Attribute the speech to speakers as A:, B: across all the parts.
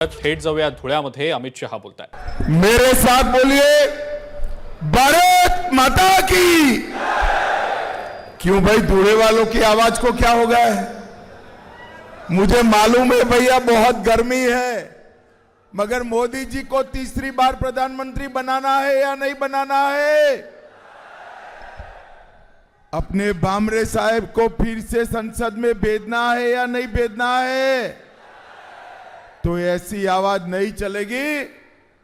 A: थेट जाऊया धुळ्यामध्ये अमित शहा बोलतायत।
B: मेरे साथ बोलिए भारत माता की। क्यों भाई, धुळे वालों की आवाज को क्या हो गया है? मुझे मालूम है भैया बहुत गर्मी है, मगर मोदी जी को तीसरी बार प्रधानमंत्री बनाना है या नहीं बनाना है? अपने भामरे साहब को फिर से संसद में भेजना है या नहीं भेजना है? तो ऐसी आवाज नहीं चलेगी।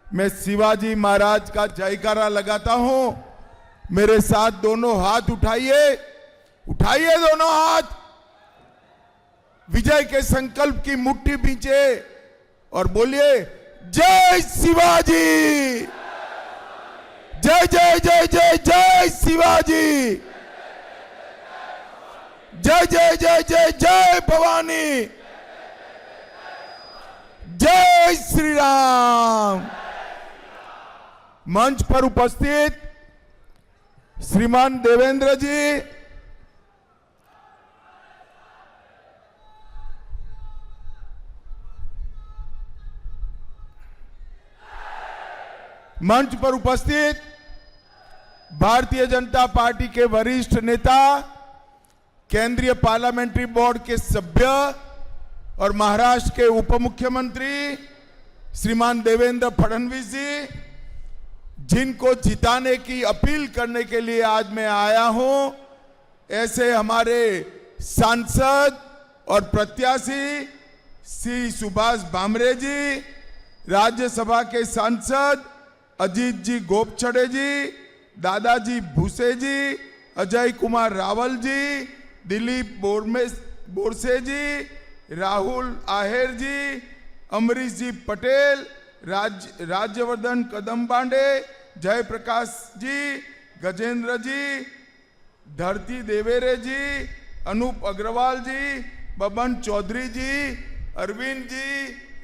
B: मैं शिवाजी महाराज का जयकारा लगाता हूं। मेरे साथ दोनों हाथ उठाइए, उठाइए दोनों हाथ, विजय के संकल्प की मुट्ठी पीछे और बोलिए जय शिवाजी, जय जय जय जय जय शिवाजी, जय जय जय जय जय भवानी, जय श्री राम। मंच पर उपस्थित श्रीमान देवेंद्र जी, मंच पर उपस्थित भारतीय जनता पार्टी के वरिष्ठ नेता, केंद्रीय पार्लियामेंट्री बोर्ड के सभ्य और महाराष्ट्र के उप मुख्यमंत्री श्रीमान देवेंद्र फडणवीस जी, जिनको जिताने की अपील करने के लिए आज मैं आया हूं, ऐसे हमारे सांसद और प्रत्याशी श्री सुभाष भामरे जी, राज्यसभा के सांसद अजीत जी गोपछड़े जी, दादाजी भूसे जी, अजय कुमार रावल जी, दिलीप बोरसे जी, राहुल आहेर जी, अमरीश जी पटेल, राज्यवर्धन कदमबांडे, जयप्रकाश जी, गजेंद्र जी, धरती देवेरे जी, अनूप अग्रवाल जी, बबन चौधरी जी, अरविंद जी,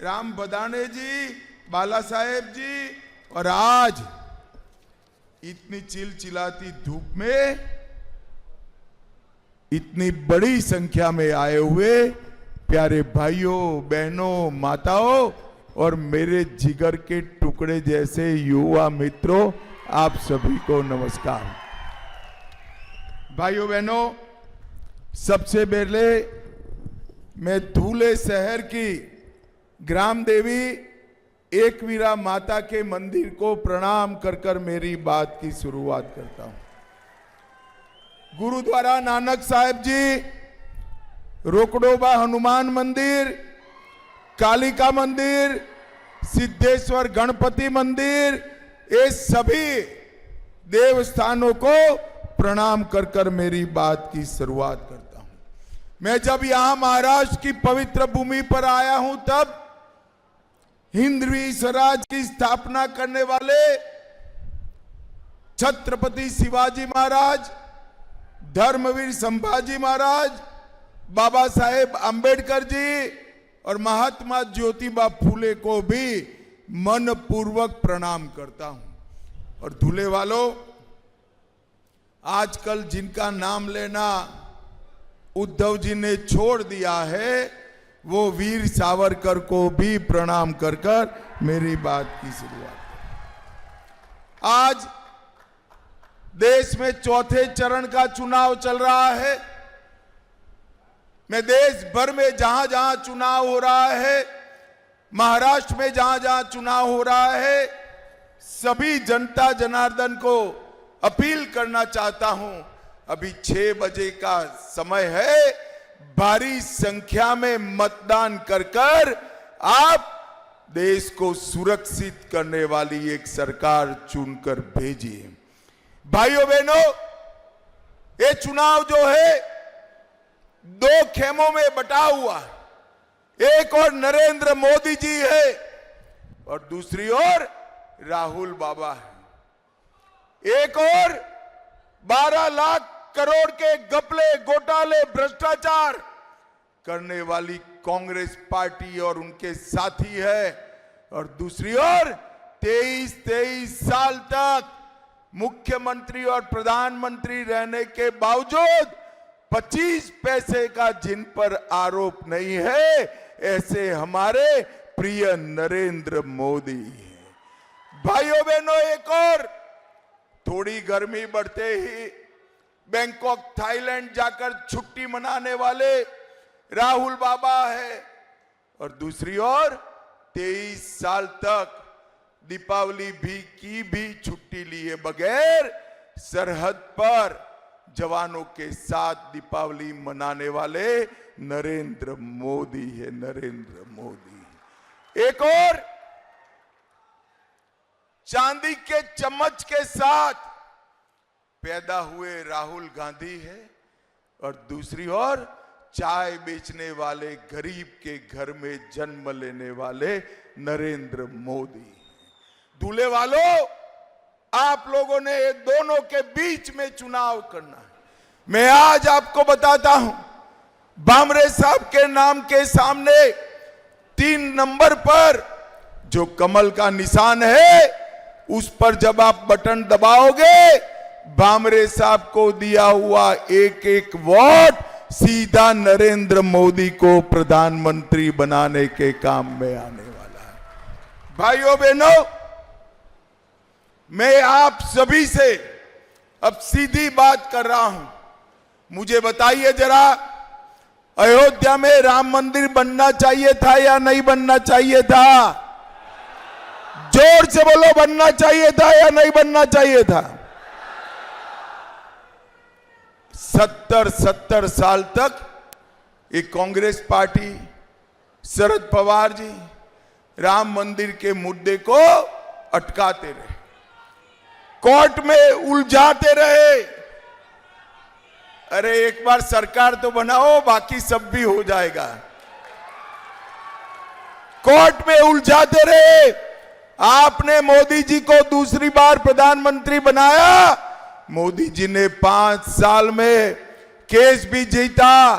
B: राम बदाने जी, बाला साहेब जी, और आज इतनी चिलचिलाती धूप में इतनी बड़ी संख्या में आए हुए प्यारे भाइयों बहनों माताओं और मेरे जिगर के टुकड़े जैसे युवा मित्रों, आप सभी को नमस्कार। भाइयों बहनों, सबसे पहले मैं धुले शहर की ग्राम देवी एकवीरा माता के मंदिर को प्रणाम कर कर मेरी बात की शुरुआत करता हूं। गुरुद्वारा नानक साहिब जी, रोकड़ोबा हनुमान मंदिर, कालिका मंदिर, सिद्धेश्वर गणपति मंदिर, ये सभी देवस्थानों को प्रणाम कर कर मेरी बात की शुरुआत करता हूं। मैं जब यहां महाराष्ट्र की पवित्र भूमि पर आया हूं, तब हिंदवी स्वराज की स्थापना करने वाले छत्रपति शिवाजी महाराज, धर्मवीर संभाजी महाराज, बाबा साहेब आंबेडकर जी और महात्मा ज्योतिबा फूले को भी मनपूर्वक प्रणाम करता हूं। और धुले वालों, आजकल जिनका नाम लेना उद्धव जी ने छोड़ दिया है, वो वीर सावरकर को भी प्रणाम कर कर मेरी बात की शुरुआत। आज देश में चौथे चरण का चुनाव चल रहा है। मैं देश भर में जहां जहां चुनाव हो रहा है, महाराष्ट्र में जहां जहां चुनाव हो रहा है, सभी जनता जनार्दन को अपील करना चाहता हूं, अभी 6 बजे का समय है, भारी संख्या में मतदान कर कर आप देश को सुरक्षित करने वाली एक सरकार चुनकर भेजिए। भाइयों बहनों, ये चुनाव जो है 2 खेमों में बटा हुआ है। एक और नरेंद्र मोदी जी है और दूसरी ओर राहुल बाबा है। एक और 12 लाख करोड़ के घपले, घोटाले, भ्रष्टाचार करने वाली कांग्रेस पार्टी और उनके साथी है, और दूसरी ओर 23 साल तक मुख्यमंत्री और प्रधानमंत्री रहने के बावजूद 25 पैसे का जिन पर आरोप नहीं है, ऐसे हमारे प्रिय नरेंद्र मोदी है। भाइयों बहनों, एक और थोड़ी गर्मी बढ़ते ही बैंकॉक थाईलैंड जाकर छुट्टी मनाने वाले राहुल बाबा है, और दूसरी ओर 23 साल तक दीपावली की भी छुट्टी लिए बगैर सरहद पर जवानों के साथ दीपावली मनाने वाले नरेंद्र मोदी है, नरेंद्र मोदी। एक और चांदी के चम्मच के साथ पैदा हुए राहुल गांधी है, और दूसरी ओर चाय बेचने वाले गरीब के घर में जन्म लेने वाले नरेंद्र मोदी। दूल्हे वालों, आप लोगों ने ये दोनों के बीच में चुनाव करना है। मैं आज आपको बताता हूं, बामरे साहब के नाम के सामने 3 नंबर पर जो कमल का निशान है, उस पर जब आप बटन दबाओगे, बामरे साहब को दिया हुआ एक एक वोट सीधा नरेंद्र मोदी को प्रधानमंत्री बनाने के काम में आने वाला है। भाइयों बहनों, मैं आप सभी से अब सीधी बात कर रहा हूं। मुझे बताइए जरा, अयोध्या में राम मंदिर बनना चाहिए था या नहीं बनना चाहिए था? जोर से बोलो, बनना चाहिए था या नहीं बनना चाहिए था? 70 साल तक एक कांग्रेस पार्टी, शरद पवार जी राम मंदिर के मुद्दे को अटकाते रहे, कोर्ट में उलझाते रहे। अरे एक बार सरकार तो बनाओ, बाकी सब भी हो जाएगा। कोर्ट में उलझाते रहे। आपने मोदी जी को दूसरी बार प्रधानमंत्री बनाया। मोदी जी ने 5 साल में केस भी जीता,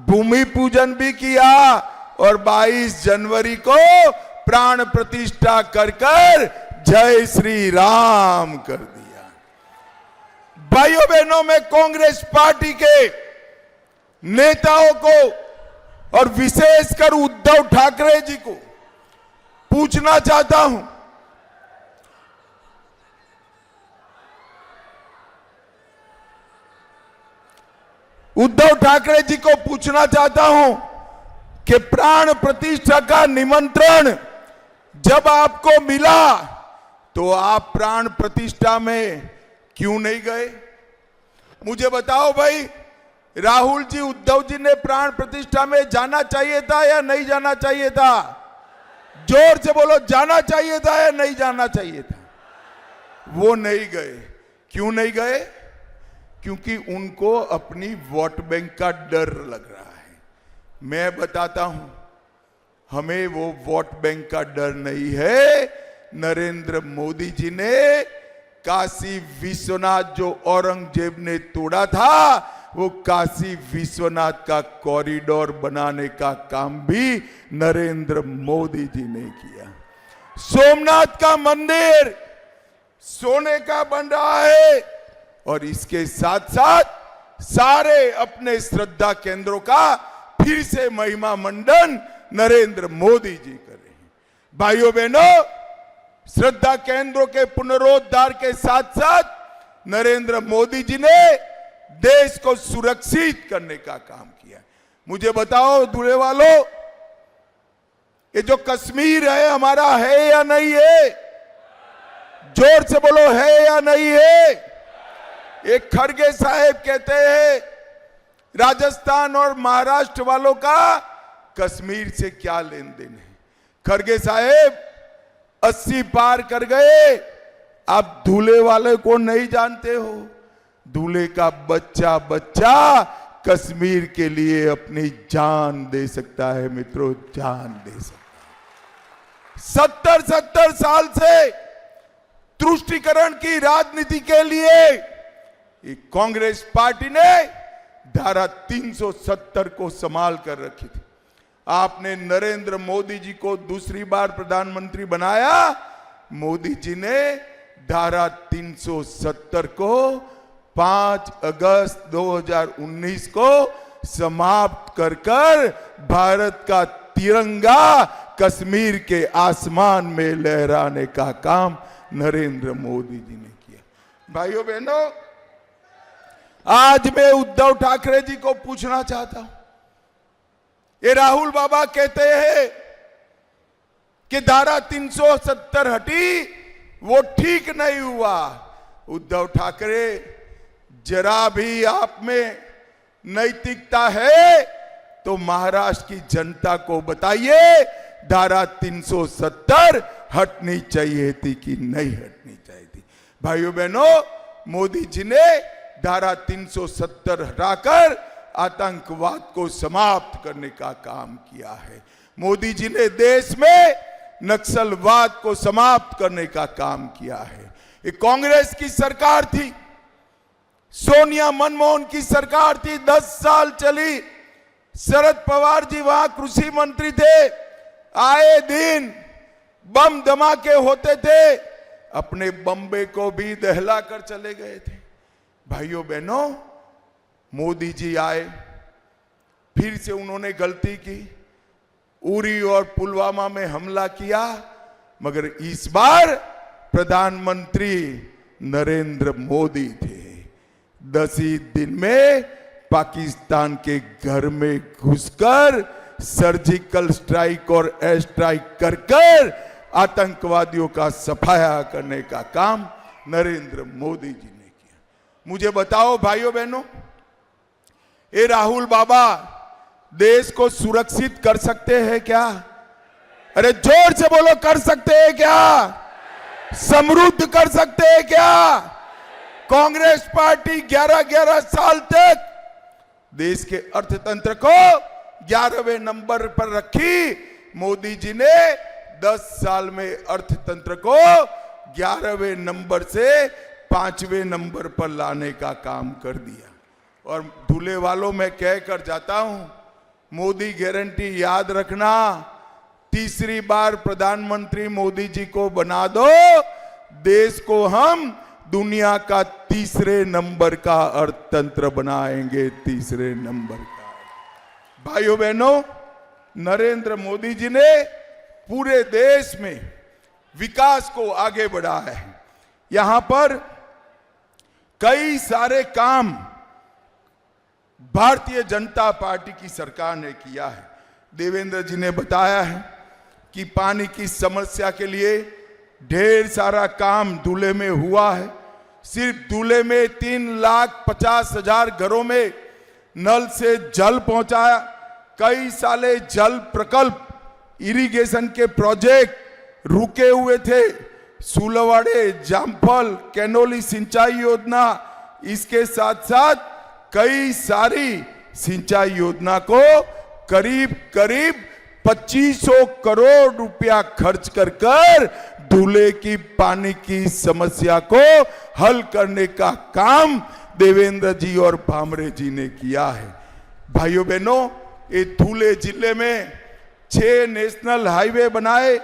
B: भूमि पूजन भी किया, और 22 जनवरी को प्राण प्रतिष्ठा कर जय श्री राम कर दिया। भाइयों बहनों, मैं कांग्रेस पार्टी के नेताओं को और विशेषकर उद्धव ठाकरे जी को पूछना चाहता हूं, उद्धव ठाकरे जी को पूछना चाहता हूं कि प्राण प्रतिष्ठा का निमंत्रण जब आपको मिला तो आप प्राण प्रतिष्ठा में क्यों नहीं गए? मुझे बताओ भाई, राहुल जी, उद्धव जी ने प्राण प्रतिष्ठा में जाना चाहिए था या नहीं जाना चाहिए था? जोर से बोलो, जाना चाहिए था या नहीं जाना चाहिए था? वो नहीं गए। क्यों नहीं गए? क्योंकि उनको अपनी वोट बैंक का डर लग रहा है। मैं बताता हूं, हमें वो वोट बैंक का डर नहीं है। नरेंद्र मोदी जी ने काशी विश्वनाथ जो औरंगजेब ने तोड़ा था, वो काशी विश्वनाथ का कॉरिडोर बनाने का काम भी नरेंद्र मोदी जी ने किया। सोमनाथ का मंदिर सोने का बन रहा है, और इसके साथ साथ सारे अपने श्रद्धा केंद्रों का फिर से महिमा मंडन नरेंद्र मोदी जी कर रहे हैं। भाइयों बहनों, श्रद्धा केंद्रों के पुनरोद्धार के साथ साथ नरेंद्र मोदी जी ने देश को सुरक्षित करने का काम किया। मुझे बताओ दूल्हे वालों, ये जो कश्मीर है हमारा है या नहीं है? जोर से बोलो, है या नहीं है? एक खड़गे साहब कहते हैं राजस्थान और महाराष्ट्र वालों का कश्मीर से क्या लेन देन है। खड़गे साहब 80 पार कर गए, आप दूल्हे वाले को नहीं जानते हो। दूल्हे का बच्चा बच्चा कश्मीर के लिए अपनी जान दे सकता है मित्रों, जान दे सकता है। 70 साल से तुष्टीकरण की राजनीति के लिए कांग्रेस पार्टी ने धारा 370 को संभाल कर रखी थी। आपने नरेंद्र मोदी जी को दूसरी बार प्रधानमंत्री बनाया। मोदी जी ने धारा 370 को 5 अगस्त 2019 को समाप्त कर भारत का तिरंगा कश्मीर के आसमान में लहराने का काम नरेंद्र मोदी जी ने किया। भाइयों बहनों, आज मैं उद्धव ठाकरे जी को पूछना चाहता हूं, ये राहुल बाबा कहते हैं कि धारा 370 हटी, वो ठीक नहीं हुआ। उद्धव ठाकरे, जरा भी आप में नैतिकता है तो महाराष्ट्र की जनता को बताइए, धारा 370 हटनी चाहिए थी कि नहीं हटनी चाहिए थी। भाइयों बहनों, मोदी जी ने धारा 370 हटाकर आतंकवाद को समाप्त करने का काम किया है। मोदी जी ने देश में नक्सलवाद को समाप्त करने का काम किया है। ये कांग्रेस की सरकार थी, सोनिया मनमोहन की सरकार थी, 10 साल चली। शरद पवार जी वहां कृषि मंत्री थे, आए दिन बम धमाके होते थे, अपने बम्बे को भी दहला कर चले गए थे। भाइयों बहनों, मोदी जी आए, फिर से उन्होंने गलती की, उरी और पुलवामा में हमला किया, मगर इस बार प्रधानमंत्री नरेंद्र मोदी थे। 10 ही दिन में पाकिस्तान के घर में घुसकर सर्जिकल स्ट्राइक और एयर स्ट्राइक कर कर आतंकवादियों का सफाया करने का काम नरेंद्र मोदी जी ने किया। मुझे बताओ भाइयों बहनों, ये राहुल बाबा देश को सुरक्षित कर सकते हैं क्या? अरे जोर से बोलो, कर सकते हैं क्या? समृद्ध कर सकते हैं क्या? कांग्रेस पार्टी 11-11 साल तक देश के अर्थतंत्र को 11वें नंबर पर रखी। मोदी जी ने 10 साल में अर्थतंत्र को 11वें नंबर से 5वें नंबर पर लाने का काम कर दिया। और धुले वालों में कह कर जाता हूं, मोदी गारंटी याद रखना, तीसरी बार प्रधानमंत्री मोदी जी को बना दो, देश को हम दुनिया का 3रे नंबर का अर्थतंत्र बनाएंगे, 3रे नंबर का। भाइयों बहनों, नरेंद्र मोदी जी ने पूरे देश में विकास को आगे बढ़ाया है। यहां पर कई सारे काम भारतीय जनता पार्टी की सरकार ने किया है। देवेंद्र जी ने बताया है कि पानी की समस्या के लिए ढेर सारा काम धुले में हुआ है। सिर्फ धुले में 3,50,000 घरों में नल से जल पहुंचाया। कई साले जल प्रकल्प, इरिगेशन के प्रोजेक्ट रुके हुए थे। सुलवाड़े, जामफल, कैनोली सिंचाई योजना, इसके साथ साथ कई सारी सिंचाई योजना को करीब करीब 2500 करोड़ रुपया खर्च कर धुले की पानी की समस्या को हल करने का काम देवेंद्र जी और भामरे जी ने किया है। भाइयों बहनों, ये धुले जिले में 6 नेशनल हाईवे बनाए।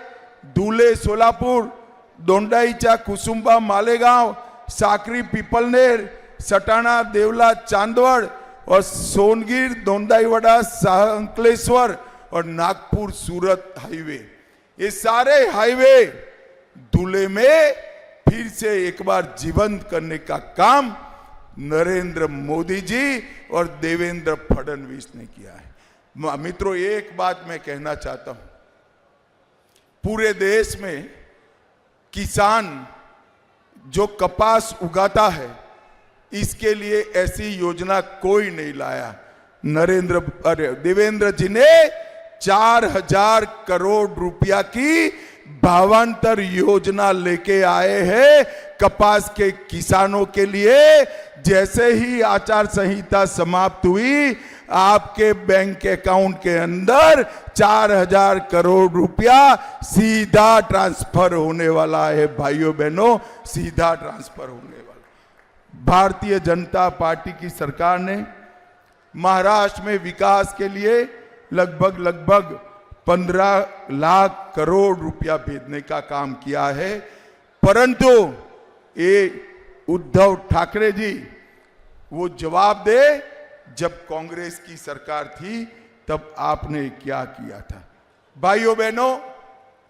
B: धुले सोलापुर, दोंडाईचा कुसुम्बा मालेगांव, साकरी पीपलनेर, सटाणा देवला चांदवड़ और सोनगिर दोंडाईवाड़ा अंकलेश्वर और नागपुर सूरत हाईवे, ये सारे हाईवे धुले में फिर से एक बार जीवंत करने का काम नरेंद्र मोदी जी और देवेंद्र फडणवीस ने किया है। मित्रों, एक बात मैं कहना चाहता हूं, पूरे देश में किसान जो कपास उगाता है, इसके लिए ऐसी योजना कोई नहीं लाया। देवेंद्र जी ने 4000 करोड़ रुपया की भावांतर योजना लेके आए हैं कपास के किसानों के लिए। जैसे ही आचार संहिता समाप्त हुई, आपके बैंक अकाउंट के अंदर 4000 करोड़ रुपया सीधा ट्रांसफर होने वाला है। भाइयों बहनों, सीधा ट्रांसफर होने वाला। भारतीय जनता पार्टी की सरकार ने महाराष्ट्र में विकास के लिए लगभग 15 लाख करोड़ रुपया भेजने का काम किया है। परंतु ये उद्धव ठाकरे जी वो जवाब दे, जब कांग्रेस की सरकार थी तब आपने क्या किया था। भाइयों बहनों,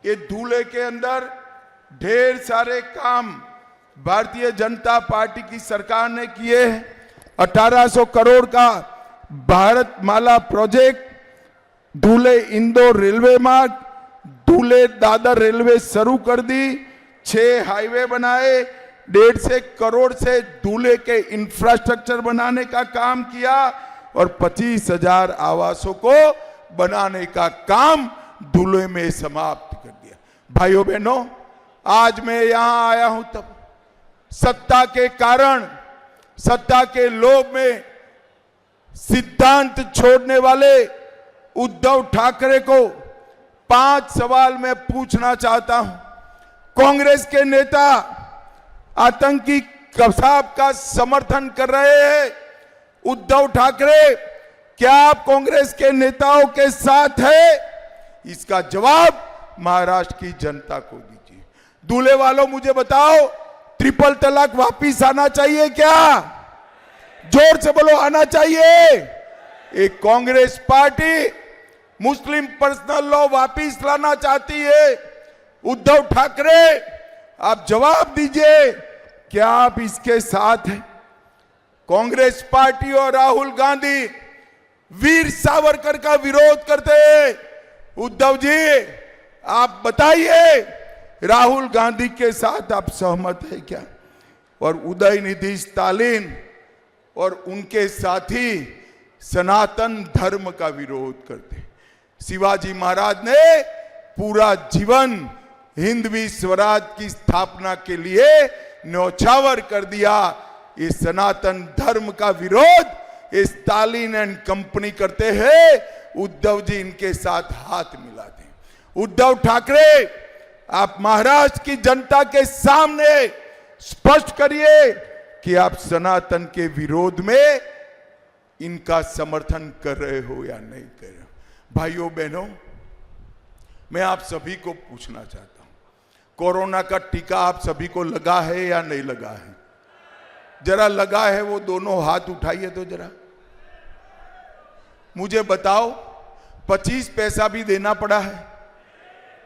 B: ये धूले के अंदर ढेर सारे काम भारतीय जनता पार्टी की सरकार ने किए हैं। 1800 करोड़ का भारत माला प्रोजेक्ट, धूले इंदौर रेलवे मार्ग, धूले दादर रेलवे शुरू कर दी, 6 हाईवे बनाए, 150 करोड़ से धूले के इंफ्रास्ट्रक्चर बनाने का काम किया और 25,000 आवासों को बनाने का काम धूले में समाप्त कर दिया। भाइयों बहनों, आज मैं यहां आया हूं तब सत्ता के कारण, सत्ता के लोभ में सिद्धांत छोड़ने वाले उद्धव ठाकरे को 5 सवाल मैं पूछना चाहता हूं। कांग्रेस के नेता आतंकी कसाब का समर्थन कर रहे हैं। उद्धव ठाकरे, क्या आप कांग्रेस के नेताओं के साथ है? इसका जवाब महाराष्ट्र की जनता को दीजिए। दूल्हे वालों, मुझे बताओ, ट्रिपल तलाक वापिस आना चाहिए क्या? जोर से बोलो, आना चाहिए। एक कांग्रेस पार्टी मुस्लिम पर्सनल लॉ वापिस लाना चाहती है। उद्धव ठाकरे, आप जवाब दीजिए, क्या आप इसके साथ हैं? कांग्रेस पार्टी और राहुल गांधी वीर सावरकर का विरोध करते हैं। उद्धव जी, आप बताइए, राहुल गांधी के साथ आप सहमत है क्या? और उदयनिधि स्टालिन और उनके साथी सनातन धर्म का विरोध करते। शिवाजी महाराज ने पूरा जीवन हिंदवी स्वराज की स्थापना के लिए न्यौछावर कर दिया। ये सनातन धर्म का विरोध स्टालिन एंड कंपनी करते हैं। उद्धव जी इनके साथ हाथ मिलाते हैं। उद्धव ठाकरे, आप महाराष्ट्र की जनता के सामने स्पष्ट करिए कि आप सनातन के विरोध में इनका समर्थन कर रहे हो या नहीं कर रहे हो। भाइयों बहनों, मैं आप सभी को पूछना चाहता हूं, कोरोना का टीका आप सभी को लगा है या नहीं लगा है? जरा लगा है वो दोनों हाथ उठाइए तो जरा मुझे बताओ। 25 पैसा भी देना पड़ा है।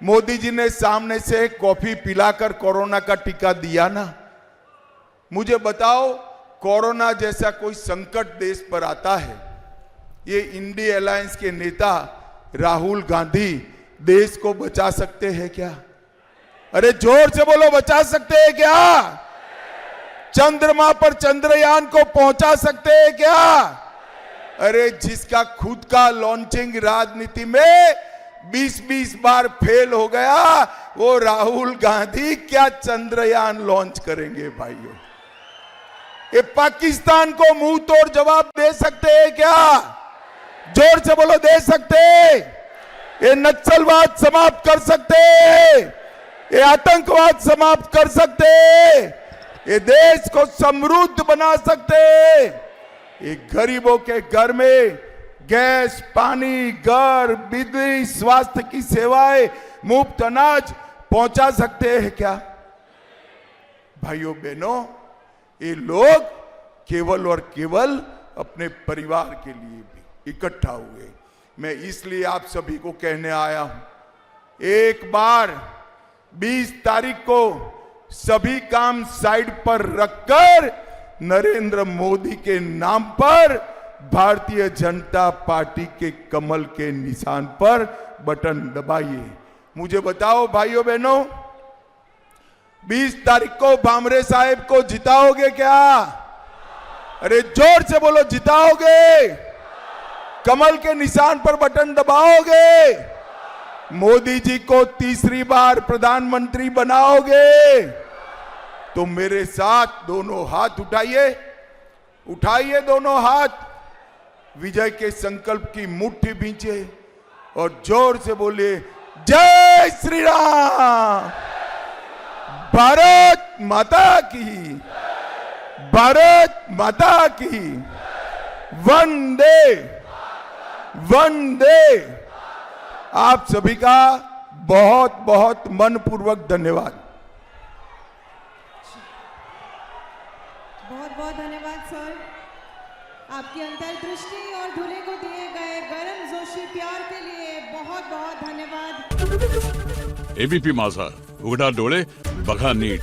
B: मोदी जी ने सामने से कॉफी पिलाकर कोरोना का टीका दिया ना। मुझे बताओ, कोरोना जैसा कोई संकट देश पर आता है, ये इंडिया अलायंस के नेता राहुल गांधी देश को बचा सकते हैं क्या? अरे जोर से बोलो, बचा सकते हैं क्या? चंद्रमा पर चंद्रयान को पहुंचा सकते हैं क्या? अरे जिसका खुद का लॉन्चिंग राजनीति में 20-20 बार फेल हो गया, वो राहुल गांधी क्या चंद्रयान लॉन्च करेंगे? भाइयों, ये पाकिस्तान को मुंह तोड़ जवाब दे सकते हैं क्या? जोर से बोलो, दे सकते? ये नक्सलवाद समाप्त कर सकते? ये आतंकवाद समाप्त कर सकते? ये देश को समृद्ध बना सकते? ये गरीबों के घर में गैस, पानी, घर, बिजली, स्वास्थ्य की सेवाएं, मुफ्त अनाज पहुंचा सकते हैं क्या? भाइयों बहनों, ये लोग केवल और केवल अपने परिवार के लिए भी इकट्ठा हुए। मैं इसलिए आप सभी को कहने आया हूं, एक बार 20 तारीख को सभी काम साइड पर रखकर नरेंद्र मोदी के नाम पर भारतीय जनता पार्टी के कमल के निशान पर बटन दबाइए। मुझे बताओ भाइयों बहनों, 20 तारीख को भामरे साहब को जिताओगे क्या? अरे जोर से बोलो, जिताओगे? कमल के निशान पर बटन दबाओगे? मोदी जी को तीसरी बार प्रधानमंत्री बनाओगे? तो मेरे साथ दोनों हाथ उठाइए, उठाइए दोनों हाथ, विजय के संकल्प की मुट्ठी भींचे और जोर से बोलिए, जय श्री राम, भारत माता की, भारत माता की, वंदे वंदे। आप सभी का बहुत बहुत मनपूर्वक धन्यवाद।
C: बहुत बहुत धन्यवाद सर, आपकी अंतर्दृष्टि और दूल्हे को दिए गए गर्म जोशी प्यार के लिए बहुत बहुत बहुत धन्यवाद.
D: एबीपी माझा, उघडा डोळे बघा नीट.